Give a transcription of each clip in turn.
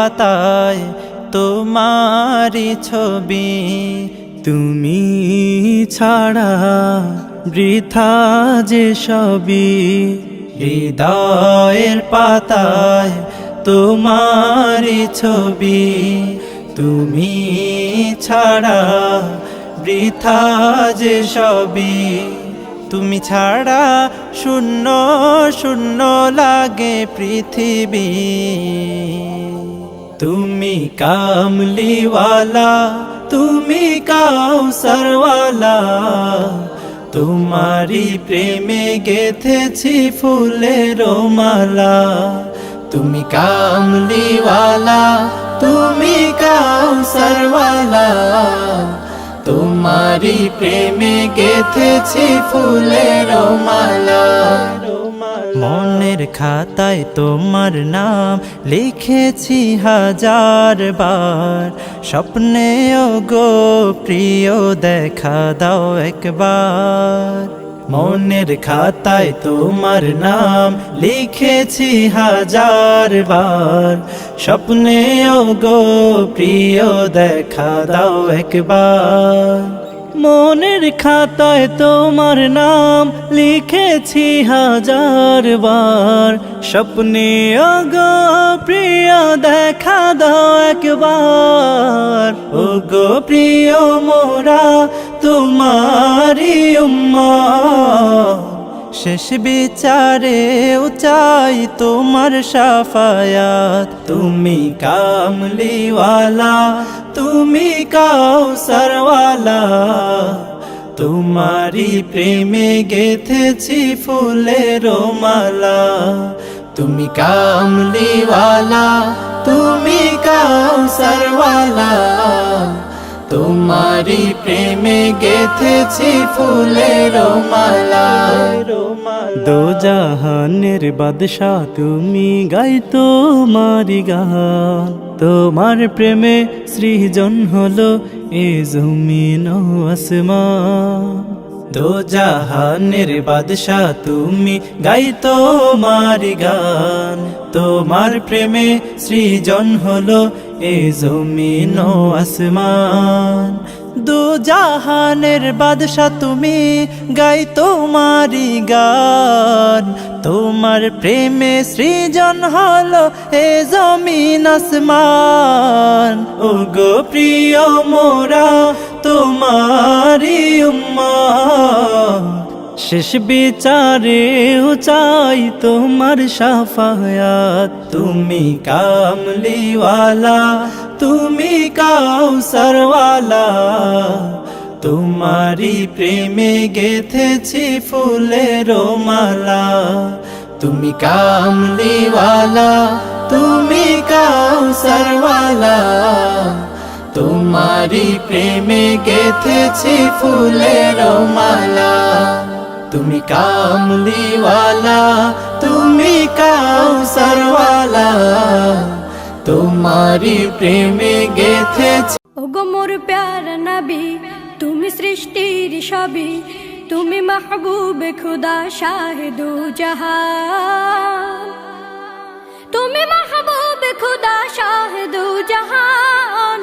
পাতায় তোমারি ছবি। তুমি ছাড়া বৃথা যে সবই, হৃদয়ের পাতায় তোমারি ছবি। তুমি ছাড়া বৃথা যে সবই, তুমি ছাড়া শূন্য শূন্য লাগে পৃথিবী। তুমি কামলিওয়ালা, তুমি কাউসারওয়ালা, তোমারি প্রেমে গেথেছি ফুলের মালা। তুমি কামলিওয়ালা, তুমি কাউসারওয়ালা, তোমারি প্রেমে গেথেছি ফুলের মালা। মনের খাতায় তোমার নাম লিখেছি হাজার বার, স্বপ্নেও গো প্রিয় দেখা দাও একবার। মনের খাতায় তোমার নাম লিখেছি হাজার বার, স্বপ্নেও গো প্রিয় দেখা দাও একবার। মনের খাতায় তোমার নাম লিখেছি হাজার বার, স্বপ্নেও গো প্রিয় দেখা দাও একবার। ও গো প্রিয় মোরা তোমারি উম্মত, শেষ বিচারেও চাই তোমার শাফায়াত। তুমি কামলিওয়ালা, তুমি কাউসারওয়ালা, তোমারি প্রেমে গেথেছি ফুলের মালা। তুমি কামলিওয়ালা, তুমি কাউসারওয়ালা, তোমারি প্রেমে গেথেছি ফুলের মালা। দো জাহানের বাদশা তুমি, গাই তোমারি গান। তোমার প্রেমে সৃজন হলো এ জমিন ও আসমান। দো জাহানের বাদশা তুমি, গাই তোমারি গান। তোমার প্রেমে সৃজন হলো এ জমিন ও আসমান। দো জাহানের বাদশা তুমি, গাই তোমারি গান। তোমার প্রেমে সৃজন হলো এ জমিন আসমান। ও গো প্রিয় মোরা তোমারি উম্মত, শেষ বিচারেও চাই তোমার শাফায়াত। তুমি কামলিওয়ালা, তুমি কাউসারওয়ালা, তোমারি প্রেমে গেথেছি ফুলের মালা। তুমি কামলিওয়ালা, তুমি কাউসারওয়ালা, তোমারি প্রেমে গেথেছি ফুলের মালা। তুমি কামলিওয়ালা, তুমি কাউসারওয়ালা, তোমারি প্রেমে গেথেছি। ওগো মোর প্যারা নবী, তুমি সৃষ্টির সবই, তুমি মাহবুবে খুদা শাহিদু জাহান। তুমি মাহবুবে খুদা শাহিদু জাহান।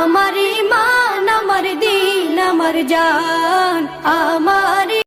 আমার ঈমান, আমার দীন, আমার জান, আমার